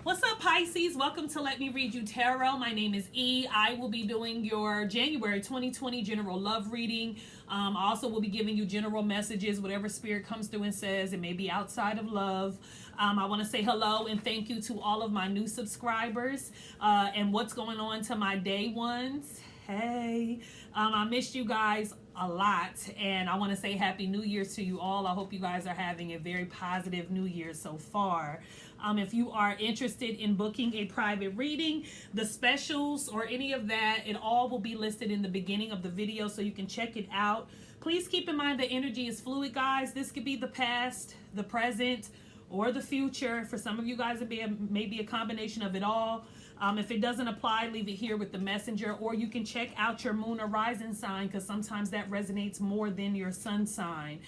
What's up, Pisces? Welcome to Let Me Read You Tarot. My name is E. I will be doing your January 2020 general love reading. I also will be giving you general messages, whatever spirit comes through and says. It may be outside of love. I want to say hello and thank you to all of my new subscribers and what's going on to my day ones. Hey, I missed you guys a lot, and I want to say Happy New Year to you all. I hope you guys are having a very positive New Year so far. If you are interested in booking a private reading, the specials or any of that, it all will be listed in the beginning of the video so you can check it out. Please keep in mind the energy is fluid, guys. This could be the past, the present, or the future. For some of you guys, it may be a combination of it all. If it doesn't apply, leave it here with the messenger, or you can check out your moon or rising sign because sometimes that resonates more than your sun sign.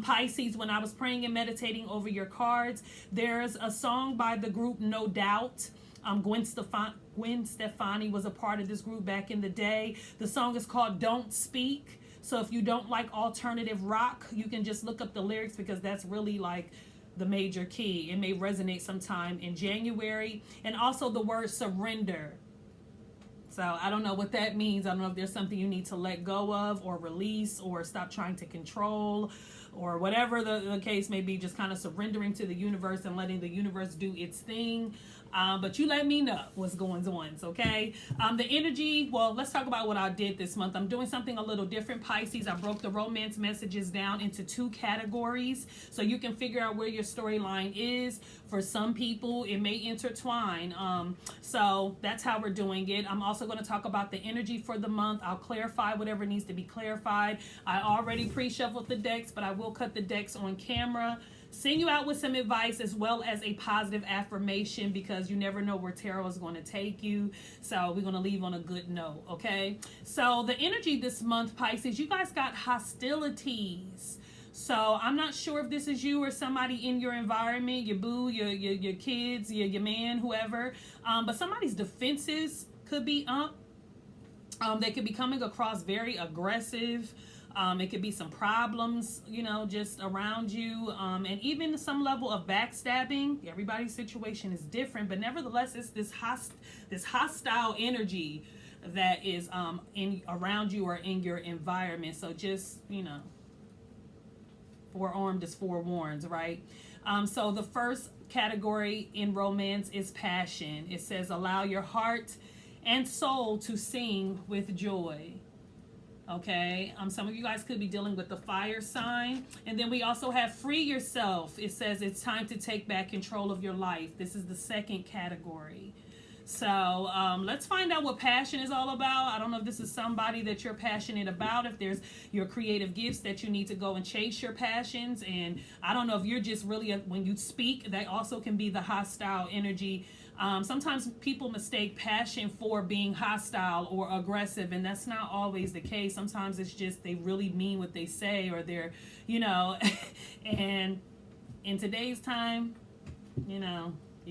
Pisces, when I was praying and meditating over your cards, there's a song by the group No Doubt. Gwen Stefani was a part of this group back in the day. The song is called Don't Speak. So if you don't like alternative rock, you can just look up the lyrics because that's really like the major key. It may resonate sometime in January. And also the word surrender. So I don't know what that means. I don't know if there's something you need to let go of or release or stop trying to control or whatever the case may be. Just kind of surrendering to the universe and letting the universe do its thing. But you let me know what's going on, okay? The energy, well, let's talk about what I did this month. I'm doing something a little different, Pisces. I broke the romance messages down into 2 categories so you can figure out where your storyline is. For some people, it may intertwine. So that's how we're doing it. I'm also going to talk about the energy for the month. I'll clarify whatever needs to be clarified. I already pre-shuffled the decks, but I will cut the decks on camera. Send you out with some advice as well as a positive affirmation because you never know where tarot is going to take you. So we're going to leave on a good note, okay? So the energy this month, Pisces, you guys got hostilities. So I'm not sure if this is you or somebody in your environment, your boo, your kids, your man, whoever. But somebody's defenses could be up. They could be coming across very aggressive. It could be some problems, just around you, and even some level of backstabbing. Everybody's situation is different, but nevertheless, it's this hostile energy that is around you or in your environment. So just forearmed is forewarned, right? So the first category in romance is passion. It says allow your heart and soul to sing with joy. Okay, some of you guys could be dealing with the fire sign. And then we also have free yourself. It says it's time to take back control of your life. This is the second category. So let's find out what passion is all about. I don't know if this is somebody that you're passionate about, if there's your creative gifts that you need to go and chase your passions. And I don't know if you're just really, when you speak, that also can be the hostile energy. Sometimes people mistake passion for being hostile or aggressive, and that's not always the case. Sometimes it's just they really mean what they say, or they're, and in today's time, you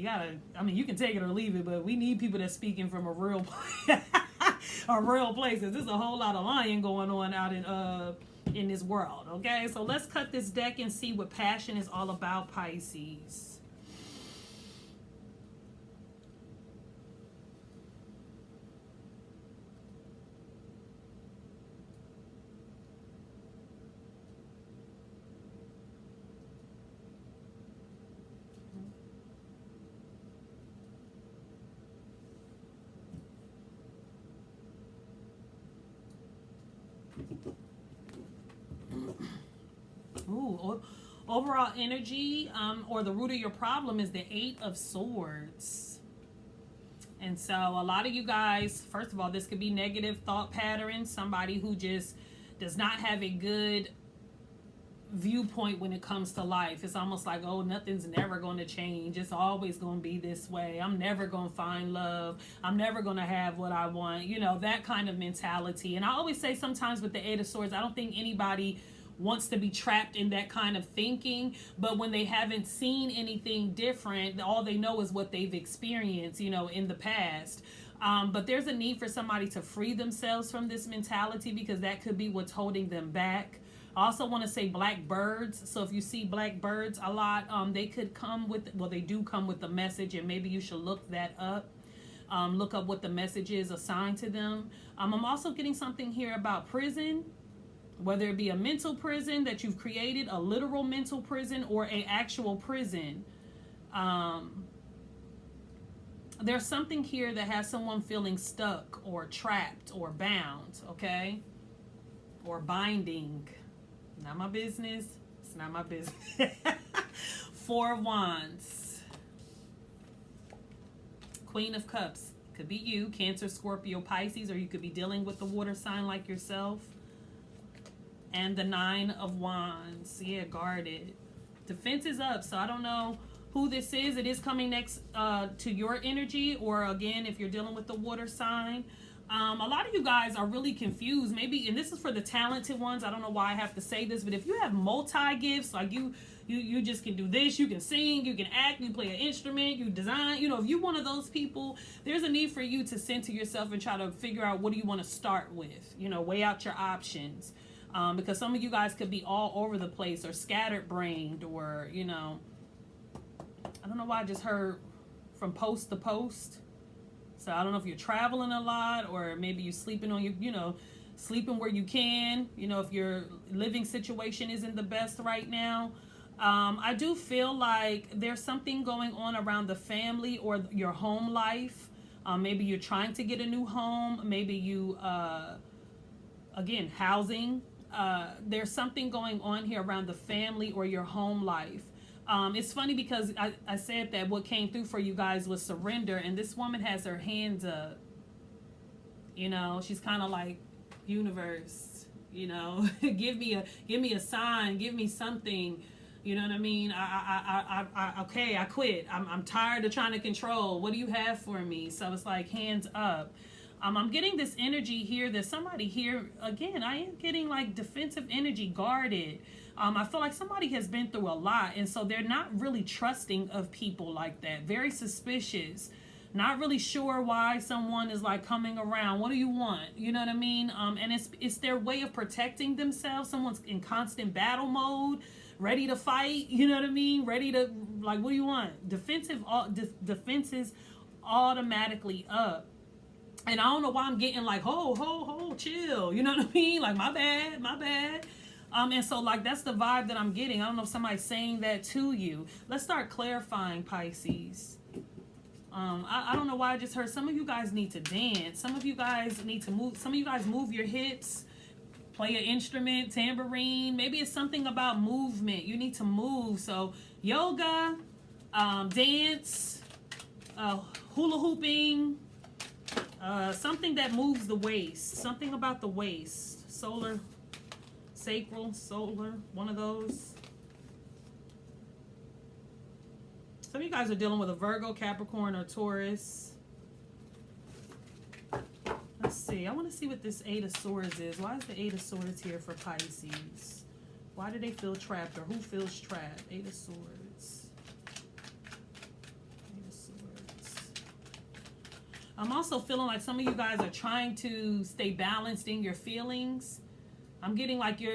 gotta, you can take it or leave it, but we need people that's speaking from a real place. There's a whole lot of lying going on out in this world, okay? So let's cut this deck and see what passion is all about, Pisces. Ooh, overall energy or the root of your problem is the 8 of Swords. And so a lot of you guys, first of all, this could be negative thought patterns. Somebody who just does not have a good viewpoint when it comes to life. It's almost like, oh, nothing's never going to change. It's always going to be this way. I'm never going to find love. I'm never going to have what I want. You know, that kind of mentality. And I always say sometimes with the Eight of Swords, I don't think anybody wants to be trapped in that kind of thinking, but when they haven't seen anything different, all they know is what they've experienced, you know, in the past. But there's a need for somebody to free themselves from this mentality, because that could be what's holding them back. I also want to say black birds. So if you see black birds a lot, they could come with, well, they do come with a message, and maybe you should look that up. Look up what the message is assigned to them. I'm also getting something here about prison, whether it be a mental prison that you've created, a literal mental prison, or a actual prison. There's something here that has someone feeling stuck or trapped or bound, okay? Or binding. Not my business. It's not my business. Four of Wands. Queen of Cups. Could be you, Cancer, Scorpio, Pisces, or you could be dealing with the water sign like yourself. And the Nine of Wands. Yeah, guarded. Defense is up, so I don't know who this is. It is coming next to your energy, or again, if you're dealing with the water sign. A lot of you guys are really confused. Maybe, and this is for the talented ones. I don't know why I have to say this, but if you have multi-gifts, like you just can do this, you can sing, you can act, you play an instrument, you design, you know, if you're one of those people, there's a need for you to center yourself and try to figure out what do you want to start with, you know, weigh out your options. Because some of you guys could be all over the place or scattered-brained, or, you know, I don't know why I just heard from post to post. So I don't know if you're traveling a lot, or maybe you're sleeping on your, you know, sleeping where you can, you know, if your living situation isn't the best right now. I do feel like there's something going on around the family or your home life. Maybe you're trying to get a new home. Maybe you, again, housing. There's something going on here around the family or your home life. It's funny because I said that what came through for you guys was surrender, and this woman has her hands up. You know, she's kind of like, universe, you know, give me a sign, give me something. You know what I mean? Okay, I quit. I'm tired of trying to control. What do you have for me? So it's like hands up. I'm getting this energy here that somebody here, again, I am getting like defensive energy, guarded. I feel like somebody has been through a lot, and so they're not really trusting of people like that. Very suspicious. Not really sure why someone is like coming around. What do you want? You know what I mean? And it's their way of protecting themselves. Someone's in constant battle mode, ready to fight. You know what I mean? Ready to, like, what do you want? Defenses automatically up. And I don't know why I'm getting like, ho, chill. You know what I mean? Like, my bad. And so, like, that's the vibe that I'm getting. I don't know if somebody's saying that to you. Let's start clarifying, Pisces. I don't know why I just heard some of you guys need to dance. Some of you guys need to move. Some of you guys move your hips, play an instrument, tambourine. Maybe it's something about movement. You need to move. So, yoga, dance, hula hooping, something that moves the waist. Something about the waist. Solar, sacral, solar, one of those. Some of you guys are dealing with a Virgo, Capricorn, or Taurus. Let's see. I want to see what this Eight of Swords is. Why is the Eight of Swords here for Pisces? Why do they feel trapped, or who feels trapped? Eight of Swords. Eight of Swords. I'm also feeling like some of you guys are trying to stay balanced in your feelings. I'm getting like you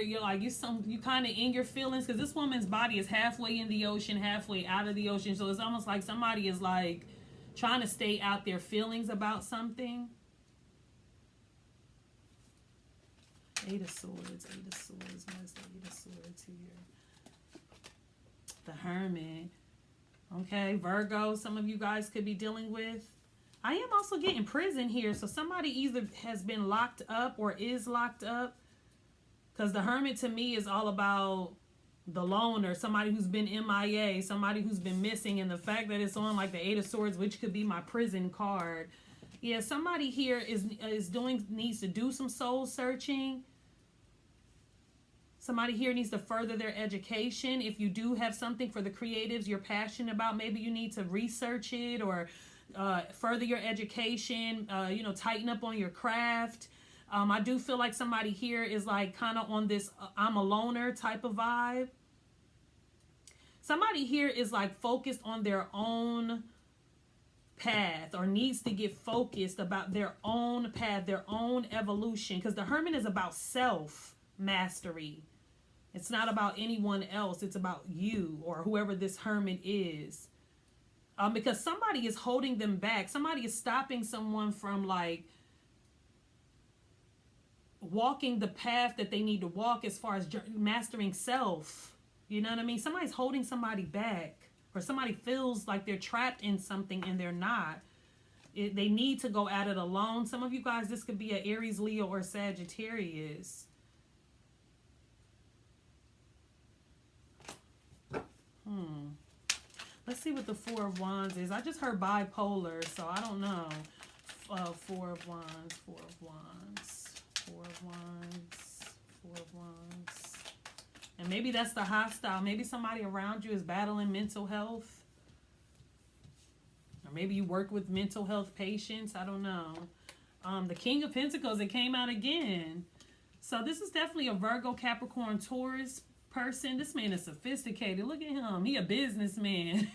kind of in your feelings, because this woman's body is halfway in the ocean, halfway out of the ocean. So it's almost like somebody is like trying to stay out their feelings about something. Eight of Swords, Eight of Swords. Where's the Eight of Swords here? The Hermit. Okay, Virgo, some of you guys could be dealing with. I am also getting prison here. So somebody either has been locked up or is locked up. Because the Hermit to me is all about the loner, somebody who's been MIA, somebody who's been missing. And the fact that it's on like the Eight of Swords, which could be my prison card. Yeah, somebody here needs to do some soul searching. Somebody here needs to further their education. If you do have something for the creatives you're passionate about, maybe you need to research it or further your education, tighten up on your craft. I do feel like somebody here is like kind of on this I'm a loner type of vibe. Somebody here is like focused on their own path or needs to get focused about their own path, their own evolution, because the Hermit is about self mastery. It's not about anyone else. It's about you or whoever this Hermit is. Because somebody is holding them back. Somebody is stopping someone from like walking the path that they need to walk as far as mastering self. You know what I mean? Somebody's holding somebody back, or somebody feels like they're trapped in something and they're not. They need to go at it alone. Some of you guys, this could be an Aries, Leo, or Sagittarius. Let's see what the Four of Wands is. I just heard bipolar, so I don't know. Four of Wands, Four of Wands, Four of Wands, Four of Wands. And maybe that's the hostile. Maybe somebody around you is battling mental health. Or maybe you work with mental health patients. I don't know. The King of Pentacles, it came out again. So this is definitely a Virgo, Capricorn, Taurus person. This man is sophisticated. Look at him. He a businessman.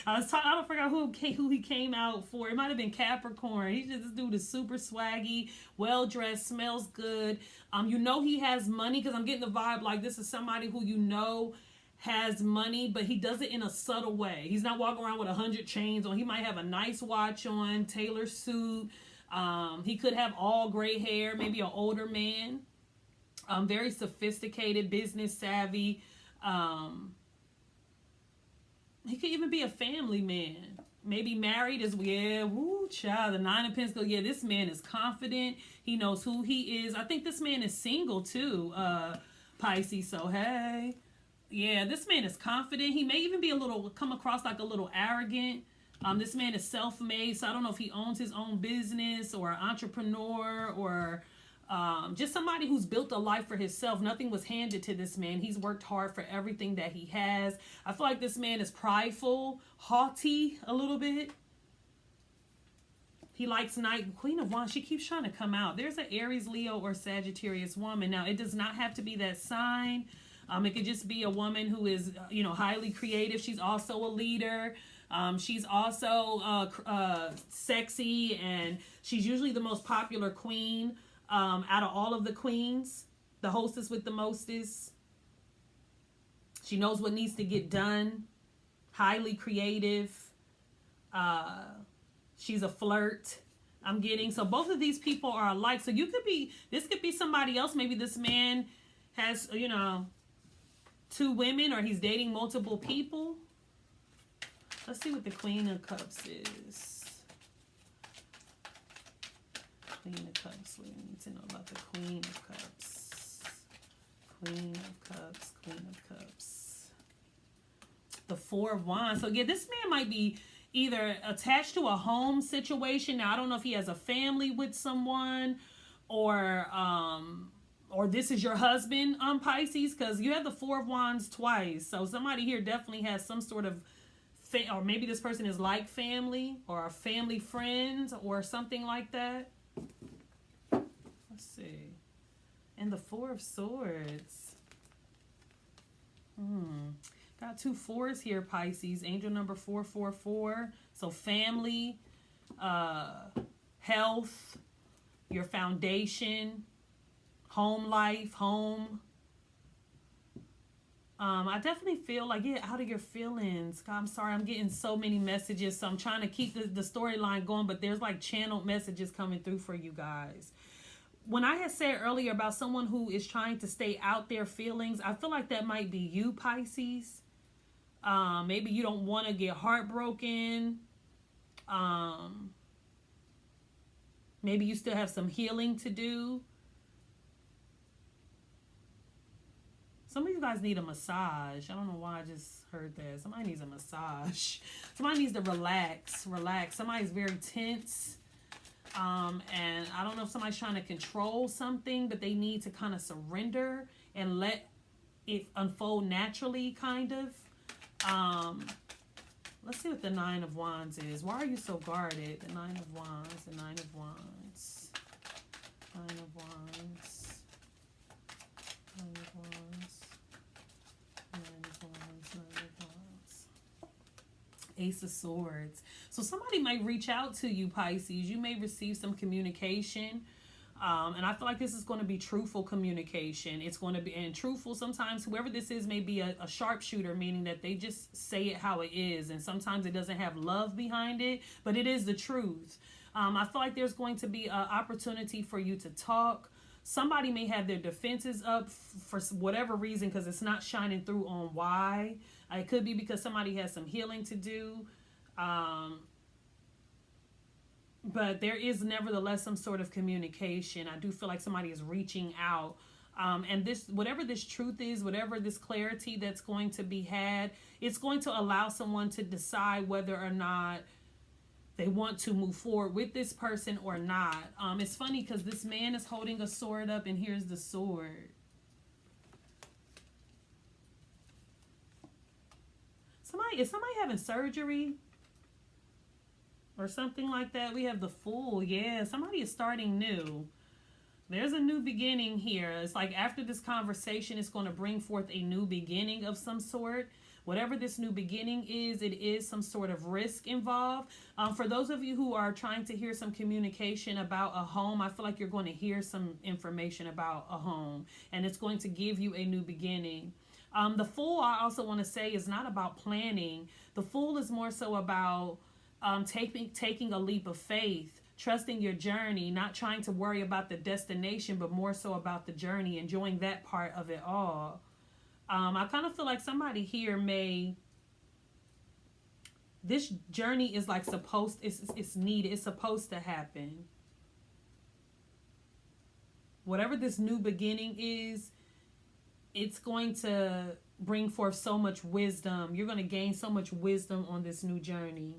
I don't forget who he came out for. It might have been Capricorn. This dude is super swaggy, well dressed, smells good. He has money, because I'm getting the vibe like this is somebody who has money, but he does it in a subtle way. He's not walking around with 100 chains on. He might have a nice watch on, tailored suit. He could have all gray hair, maybe an older man. Very sophisticated, business savvy. He could even be a family man. Maybe married as well. Yeah, woo, child. The Nine of Pentacles. Yeah, this man is confident. He knows who he is. I think this man is single too, Pisces. So, hey. Yeah, this man is confident. He may even be come across like a little arrogant. This man is self-made. So, I don't know if he owns his own business or an entrepreneur or just somebody who's built a life for himself. Nothing was handed to this man. He's worked hard for everything that he has. I feel like this man is prideful, haughty a little bit. He likes night. Queen of Wands, she keeps trying to come out. There's an Aries, Leo, or Sagittarius woman. Now, it does not have to be that sign. It could just be a woman who is, highly creative. She's also a leader. She's also sexy, and she's usually the most popular queen. Out of all of the queens, the hostess with the mostest. She knows what needs to get done. Highly creative. She's a flirt, I'm getting. So both of these people are alike. So this could be somebody else. Maybe this man has, 2 women, or he's dating multiple people. Let's see what the Queen of Cups is. Queen of Cups. We need to know about the Queen of Cups. Queen of Cups. Queen of Cups. The Four of Wands. So yeah, this man might be either attached to a home situation. Now, I don't know if he has a family with someone, or this is your husband, Pisces, because you have the Four of Wands twice. So somebody here definitely has some sort of or maybe this person is like family or a family friend or something like that. Let's see. And the Four of Swords. Got 2 4s here, Pisces. Angel number 444. So family, health, your foundation, home life, home. I definitely feel like get out of your feelings. God, I'm sorry, I'm getting so many messages, so I'm trying to keep the storyline going, but there's like channeled messages coming through for you guys. When I had said earlier about someone who is trying to stay out their feelings, I feel like that might be you, Pisces. Maybe you don't want to get heartbroken. Maybe you still have some healing to do. Some of you guys need a massage. I don't know why I just heard that. Somebody needs a massage. Somebody needs to relax. Somebody's very tense. And I don't know if somebody's trying to control something, but they need to kind of surrender and let it unfold naturally, kind of. Let's see what the Nine of Wands is. Why are you so guarded? The Nine of Wands, the Nine of Wands, Nine of Wands, Nine of Wands, Nine of Wands, Nine of Wands. Ace of Swords. So somebody might reach out to you, Pisces. You may receive some communication. And I feel like this is going to be truthful communication. It's going to be, and truthful, sometimes whoever this is may be a sharpshooter, meaning that they just say it how it is. And sometimes it doesn't have love behind it, but it is the truth. I feel like there's going to be an opportunity for you to talk. Somebody may have their defenses up for whatever reason, because it's not shining through on why. It could be because somebody has some healing to do. But there is nevertheless some sort of communication. I do feel like somebody is reaching out. And this, whatever this truth is, whatever this clarity that's going to be had, it's going to allow someone to decide whether or not they want to move forward with this person or not. It's funny because this man is holding a sword up, and here's the sword. Is somebody having surgery? Or something like that. We have the Fool. Yeah, somebody is starting new. There's a new beginning here. It's like after this conversation, it's going to bring forth a new beginning of some sort. Whatever this new beginning is, it is some sort of risk involved. For those of you who are trying to hear some communication about a home, I feel like you're going to hear some information about a home. And it's going to give you a new beginning. The Fool, I also want to say, is not about planning. The Fool is more so about taking a leap of faith, trusting your journey, not trying to worry about the destination, but more so about the journey, enjoying that part of it all. I kind of feel like somebody here this journey is like it's needed, it's supposed to happen. Whatever this new beginning is, it's going to bring forth so much wisdom. You're going to gain so much wisdom on this new journey.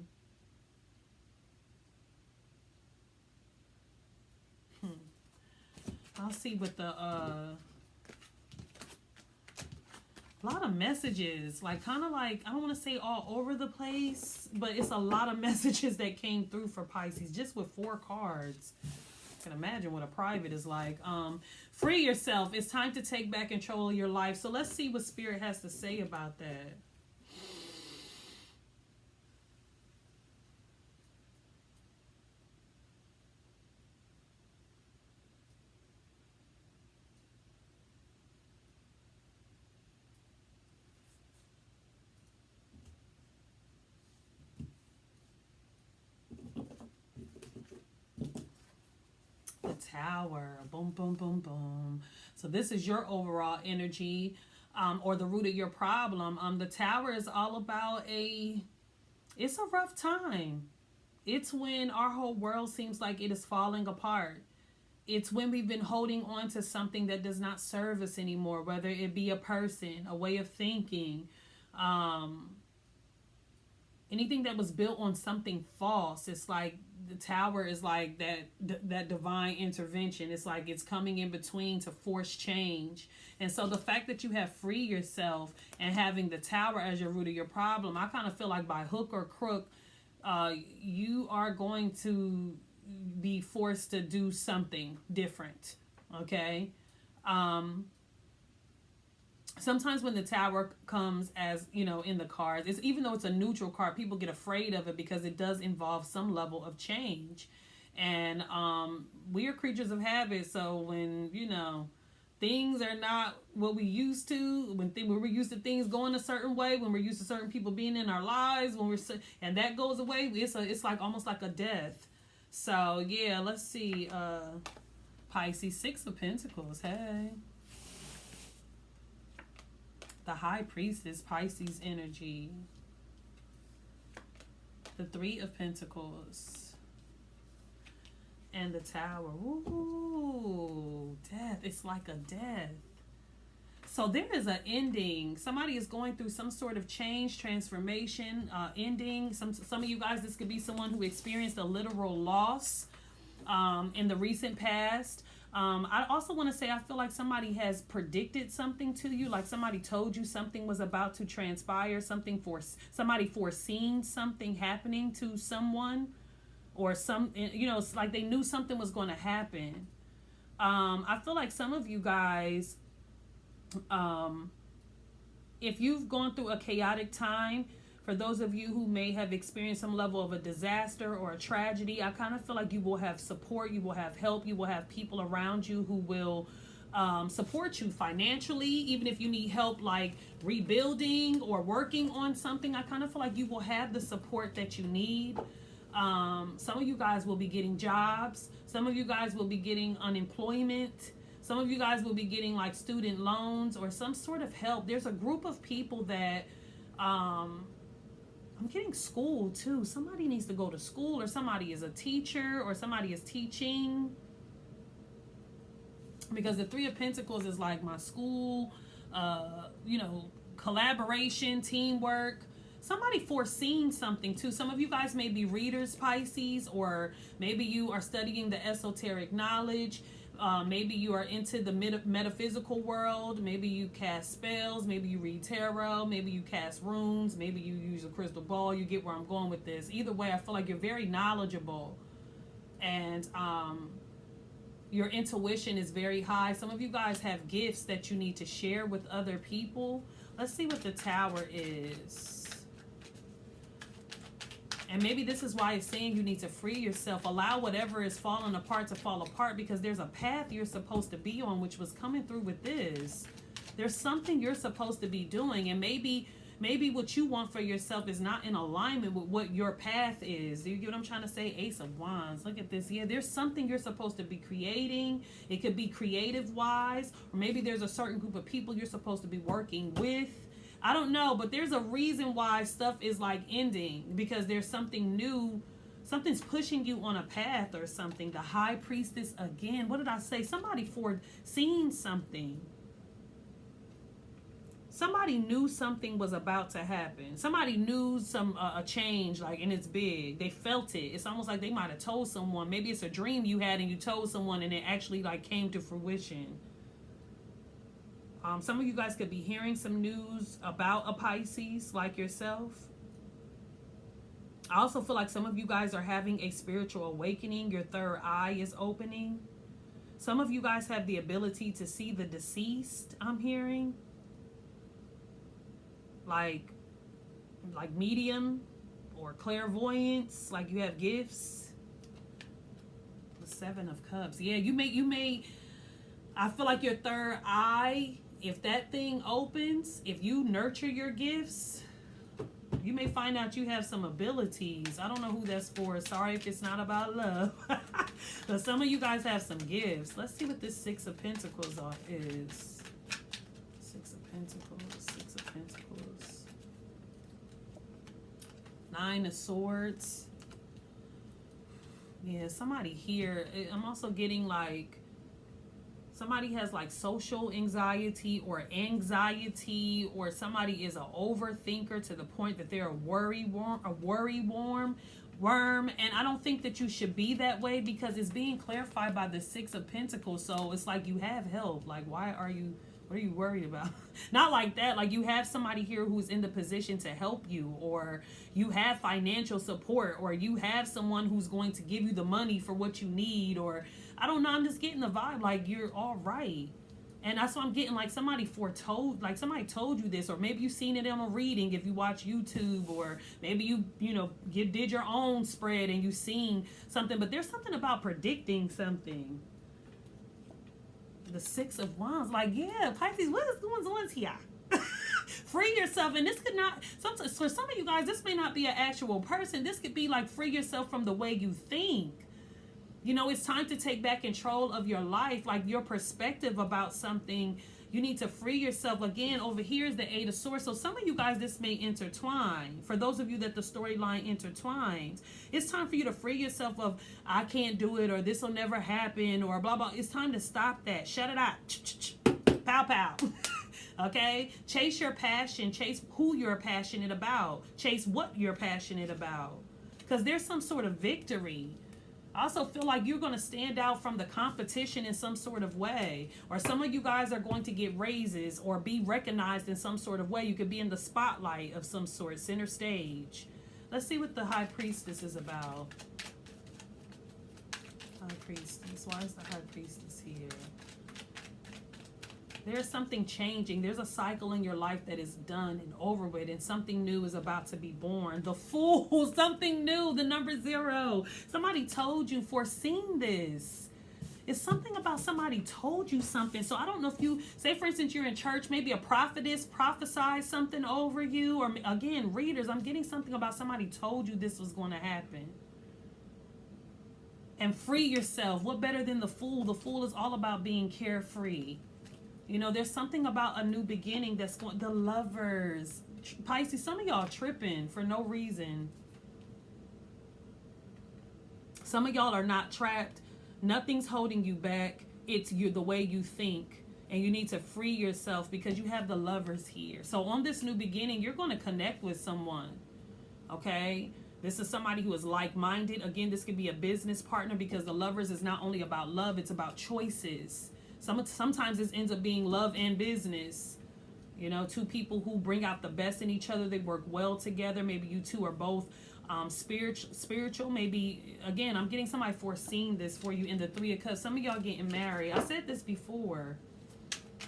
I'll see what the a lot of messages, like kind of like, I don't want to say all over the place, but it's a lot of messages that came through for Pisces just with 4 cards. I can imagine what a private is like. Free yourself. It's time to take back control of your life. So let's see what Spirit has to say about that. Tower. Boom, boom, boom, boom. So this is your overall energy, or the root of your problem. The Tower is all about it's a rough time. It's when our whole world seems like it is falling apart. It's when we've been holding on to something that does not serve us anymore, whether it be a person, a way of thinking, anything that was built on something false. It's like the Tower is like that divine intervention. It's like it's coming in between to force change. And so the fact that you have free yourself and having the Tower as your root of your problem, I kind of feel like by hook or crook, you are going to be forced to do something different. Okay. Sometimes when the Tower comes as, in the cards, it's, even though it's a neutral card, people get afraid of it because it does involve some level of change. And we are creatures of habit. So when, things are not what we used to, when we're used to things going a certain way, when we're used to certain people being in our lives, and that goes away, it's like almost like a death. So yeah, let's see. Pisces, 6 of Pentacles. Hey. The High Priestess, Pisces energy. The 3 of Pentacles. And the Tower. Ooh, death. It's like a death. So there is an ending. Somebody is going through some sort of change, transformation, ending. Some of you guys, this could be someone who experienced a literal loss in the recent past. I also want to say I feel like somebody has predicted something to you, like somebody told you something was about to transpire, somebody foreseen something happening to someone, or it's like they knew something was going to happen. I feel like some of you guys, if you've gone through a chaotic time, for those of you who may have experienced some level of a disaster or a tragedy, I kind of feel like you will have support, you will have help, you will have people around you who will support you financially, even if you need help like rebuilding or working on something. I kind of feel like you will have the support that you need. Some of you guys will be getting jobs. Some of you guys will be getting unemployment. Some of you guys will be getting like student loans or some sort of help. There's a group of people that I'm getting school too. Somebody needs to go to school, or somebody is a teacher, or somebody is teaching. Because the Three of Pentacles is like my school, collaboration, teamwork. Somebody foreseeing something too. Some of you guys may be readers, Pisces, or maybe you are studying the esoteric knowledge. Maybe you are into the metaphysical world. Maybe you cast spells. Maybe you read tarot. Maybe you cast runes. Maybe you use a crystal ball. You get where I'm going with this. Either way, I feel like you're very knowledgeable. And your intuition is very high. Some of you guys have gifts that you need to share with other people. Let's see what the Tower is. And maybe this is why it's saying you need to free yourself. Allow whatever is falling apart to fall apart, because there's a path you're supposed to be on, which was coming through with this. There's something you're supposed to be doing, and maybe what you want for yourself is not in alignment with what your path is. You get what I'm trying to say? Ace of Wands. Look at this. Yeah, there's something you're supposed to be creating. It could be creative wise, or maybe there's a certain group of people you're supposed to be working with. I don't know, but there's a reason why stuff is like ending, because there's something new. Something's pushing you on a path or something. The High Priestess again. What did I say? Somebody foreseen something. Somebody knew something was about to happen. Somebody knew a change, like, and it's big. They felt it. It's almost like they might have told someone. Maybe it's a dream you had and you told someone and it actually like came to fruition. Some of you guys could be hearing some news about a Pisces like yourself. I also feel like some of you guys are having a spiritual awakening. Your third eye is opening. Some of you guys have the ability to see the deceased, I'm hearing. Like medium or clairvoyance, like you have gifts. The Seven of Cups. Yeah, you may I feel like your third eye, if that thing opens, if you nurture your gifts, you may find out you have some abilities. I don't know who that's for. Sorry if it's not about love. But some of you guys have some gifts. Let's see what this Six of Pentacles is. Six of Pentacles, Six of Pentacles. Nine of Swords. Yeah, somebody here. I'm also getting like, somebody has like social anxiety or somebody is an overthinker to the point that they're a worry worm. And I don't think that you should be that way, because it's being clarified by the Six of Pentacles. So it's like you have help. Like, what are you worried about? Not like that. Like, you have somebody here who's in the position to help you, or you have financial support, or you have someone who's going to give you the money for what you need, or I don't know. I'm just getting the vibe like you're all right. And that's what I'm getting, like somebody foretold, like somebody told you this, or maybe you've seen it on a reading if you watch YouTube, or maybe you did your own spread and you've seen something. But there's something about predicting something. The Six of Wands, like, yeah, Pisces, what is going on here? Free yourself. And this could not, for some of you guys, this may not be an actual person. This could be like free yourself from the way you think. You know, it's time to take back control of your life, like your perspective about something. You need to free yourself. Again, over here is the Eight of Swords. So some of you guys, this may intertwine. For those of you that the storyline intertwines, it's time for you to free yourself of, I can't do it, or this will never happen, or blah, blah. It's time to stop that. Shut it out. Pow, pow. Okay? Chase your passion. Chase who you're passionate about. Chase what you're passionate about. Because there's some sort of victory. I also feel like you're going to stand out from the competition in some sort of way. Or some of you guys are going to get raises or be recognized in some sort of way. You could be in the spotlight of some sort, center stage. Let's see what the High Priestess is about. High Priestess. Why is the High Priestess here? There's something changing. There's a cycle in your life that is done and over with, and something new is about to be born. The Fool, something new, the number 0. Somebody told you, foreseen this. It's something about somebody told you something. So I don't know if you, say for instance, you're in church, maybe a prophetess prophesied something over you, or again, readers, I'm getting something about somebody told you this was going to happen. And free yourself. What better than the Fool? The Fool is all about being carefree. You know, there's something about a new beginning that's going, the Lovers. Pisces, some of y'all tripping for no reason. Some of y'all are not trapped. Nothing's holding you back. It's you, the way you think. And you need to free yourself because you have the Lovers here. So on this new beginning, you're going to connect with someone. Okay? This is somebody who is like-minded. Again, this could be a business partner because the Lovers is not only about love, it's about choices. Sometimes this ends up being love and business. You know, two people who bring out the best in each other. They work well together. Maybe you two are both spiritual. Maybe, again, I'm getting somebody foreseeing this for you in the 3 of Cups. Some of y'all getting married. I said this before.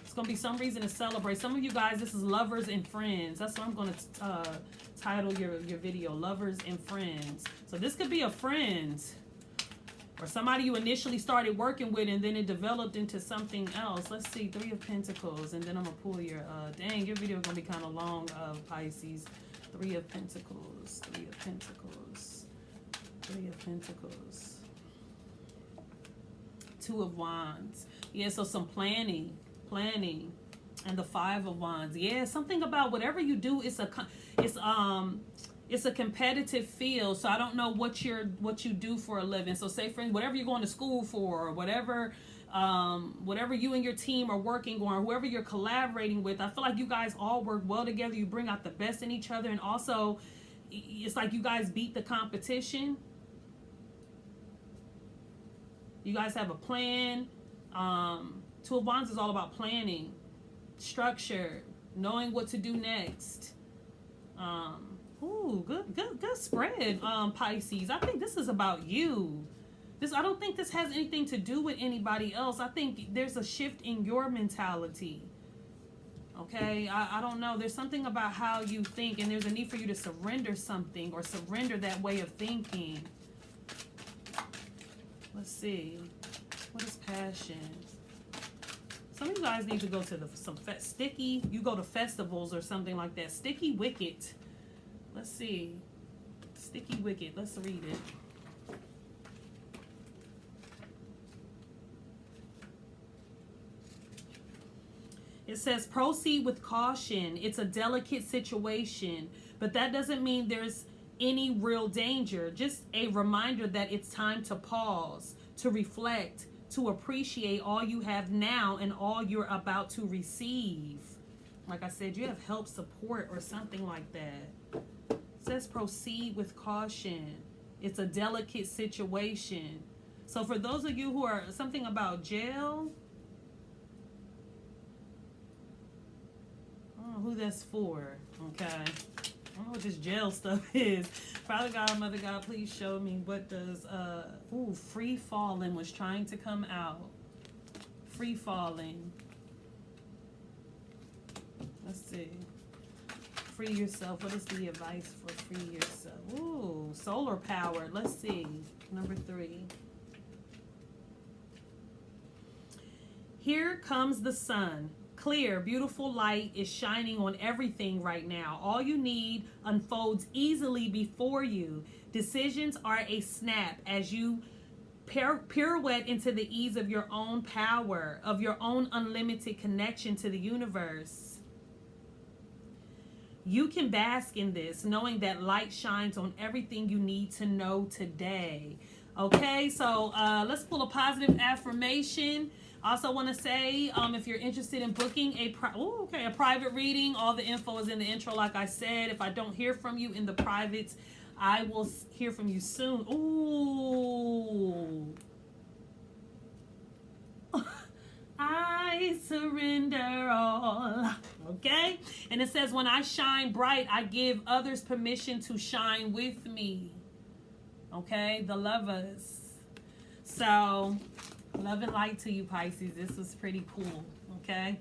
It's going to be some reason to celebrate. Some of you guys, this is Lovers and Friends. That's what I'm going to title your video, Lovers and Friends. So this could be a friend. Or somebody you initially started working with and then it developed into something else. Let's see, 3 of Pentacles. And then I'm going to pull your, dang, your video is going to be kind of long, Pisces. 3 of Pentacles, 3 of Pentacles, 3 of Pentacles. 2 of Wands. Yeah, so some planning. And the 5 of Wands. Yeah, something about whatever you do, it's a competitive field. So I don't know what you do for a living. So say for whatever you're going to school for, or whatever you and your team are working on, or whoever you're collaborating with, I feel like you guys all work well together. You bring out the best in each other, and also it's like you guys beat the competition. You guys have a plan. 2 of Wands is all about planning, structure, knowing what to do next. Ooh, good spread, Pisces. I think this is about you. I don't think this has anything to do with anybody else. I think there's a shift in your mentality. Okay, I don't know. There's something about how you think, and there's a need for you to surrender something or surrender that way of thinking. Let's see. What is passion? Some of you guys need to go to you go to festivals or something like that. Sticky Wicket. Let's see. Sticky Wicket. Let's read it. It says, proceed with caution. It's a delicate situation, but that doesn't mean there's any real danger. Just a reminder that it's time to pause, to reflect, to appreciate all you have now and all you're about to receive. Like I said, you have help, support, or something like that. It says proceed with caution. It's a delicate situation. So for those of you who are something about jail, I don't know who that's for, okay? I don't know what this jail stuff is. Father God, Mother God, please show me what does, free falling was trying to come out. Free falling. Let's see. Free yourself. What is the advice for free yourself? Ooh, solar power. Let's see. Number 3. Here comes the sun. Clear, beautiful light is shining on everything right now. All you need unfolds easily before you. Decisions are a snap as you pirouette into the ease of your own power, of your own unlimited connection to the universe. You can bask in this, knowing that light shines on everything you need to know today. Okay, so let's pull a positive affirmation. Also want to say, if you're interested in booking a private reading, all the info is in the intro. Like I said, if I don't hear from you in the privates, I will hear from you soon. Ooh, surrender all. Okay? And it says, when I shine bright, I give others permission to shine with me. Okay? The lovers. So, love and light to you, Pisces. This was pretty cool. Okay?